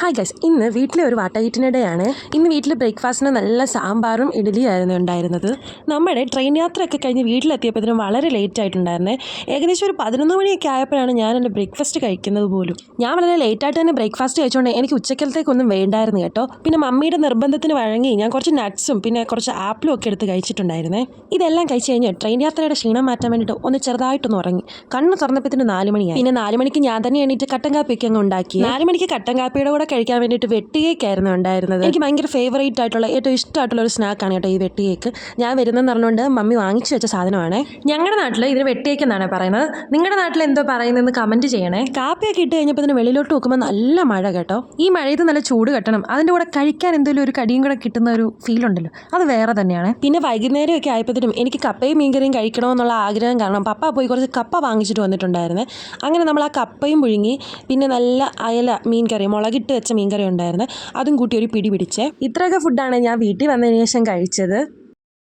Hi guys, ഇന്ന് വീട്ടിലെ ഒരു വാട്ടയിറ്റിനിടെയാണ്. ഇന്ന് വീട്ടിൽ ബ്രേക്ക്ഫാസ്റ്റിന് നല്ല സാമ്പാറും ഇഡ്ഡലിയായിരുന്നു ഉണ്ടായിരുന്നത്. നമ്മുടെ ട്രെയിൻ യാത്രയൊക്കെ കഴിഞ്ഞ് വീട്ടിലെത്തിയപ്പോഴത്തേനും വളരെ ലേറ്റ് ആയിട്ടുണ്ടായിരുന്നേ. ഏകദേശം ഒരു 11 മണിയൊക്കെ ആയപ്പോഴാണ് ഞാൻ എൻ്റെ ബ്രേക്ക്ഫാസ്റ്റ് കഴിക്കുന്നത് പോലും. ഞാൻ വളരെ ലേറ്റായിട്ട് തന്നെ ബ്രേക്ക്ഫാസ്റ്റ് കഴിച്ചുകൊണ്ട് എനിക്ക് ഉച്ചക്കലത്തേക്കൊന്നും വേണ്ടായിരുന്നു കേട്ടോ. പിന്നെ മമ്മിയുടെ നിർബന്ധത്തിന് വഴങ്ങി ഞാൻ കുറച്ച് നട്ട്സും പിന്നെ കുറച്ച് ആപ്പിളും ഒക്കെ എടുത്ത് കഴിച്ചിട്ടുണ്ടായിരുന്നേ. ഇതെല്ലാം കഴിച്ച് കഴിഞ്ഞ് ട്രെയിൻ യാത്രയുടെ ക്ഷീണം മാറ്റാൻ വേണ്ടിയിട്ട് ഒന്ന് ചെറുതായിട്ടൊന്ന് ഉറങ്ങി. കണ്ണ് തുറന്നപ്പോഴത്തേന് 4 മണിയായി. പിന്നെ 4 മണിക്ക് ഞാൻ തന്നെ എണീറ്റ് കട്ടൻ കാപ്പിയൊക്കെ അങ്ങ് ഉണ്ടാക്കി. 4 മണിക്ക് കട്ടൻ കാപ്പിയുടെ കൂടെ കഴിക്കാൻ വേണ്ടിയിട്ട് വെട്ടി കേക്കായിരുന്നു ഉണ്ടായിരുന്നത്. എനിക്ക് ഭയങ്കര ഫേവറേറ്റ് ആയിട്ടുള്ള ഏറ്റവും ഇഷ്ടമായിട്ടുള്ള ഒരു സ്നാക്കാണ് കേട്ടോ ഈ വെട്ടി കേക്ക്. ഞാൻ വരുന്നതെന്ന് പറഞ്ഞുകൊണ്ട് മമ്മി വാങ്ങിച്ചു വെച്ച സാധനമാണ്. ഞങ്ങളുടെ നാട്ടിൽ ഇതിന് വെട്ടിയേക്ക് എന്നാണ് പറയുന്നത്. നിങ്ങളുടെ നാട്ടിൽ എന്തോ പറയുന്നതെന്ന് കമൻറ്റ് ചെയ്യണേ. കാപ്പിയൊക്കെ ഇട്ട് കഴിഞ്ഞപ്പോൾ ഇതിന് വെളിയിലോട്ട് നോക്കുമ്പോൾ നല്ല മഴ കേട്ടോ. ഈ മഴയത്ത് നല്ല ചൂട് കെട്ടണം, അതിൻ്റെ കൂടെ കഴിക്കാൻ എന്തെങ്കിലും ഒരു കടിയും കൂടെ കിട്ടുന്ന ഒരു ഫീൽ ഉണ്ടല്ലോ, അത് വേറെ തന്നെയാണ്. പിന്നെ വൈകുന്നേരമൊക്കെ ആയപ്പോഴത്തേനും എനിക്ക് കപ്പയും മീൻകറിയും കഴിക്കണമെന്നുള്ള ആഗ്രഹം കാരണം പപ്പ പോയി കുറച്ച് കപ്പ വാങ്ങിച്ചിട്ട് വന്നിട്ടുണ്ടായിരുന്നു. അങ്ങനെ നമ്മൾ ആ കപ്പയും പുഴുങ്ങി പിന്നെ നല്ല അയല മീൻകറി, മുളകിട്ട് വെച്ച മീൻകറി ഉണ്ടായിരുന്നു, അതും കൂട്ടി ഒരു പിടി പിടിച്ചേ. ഇത്രയൊക്കെ ഫുഡാണ് ഞാൻ വീട്ടിൽ വന്നതിന് ശേഷം കഴിച്ചത്.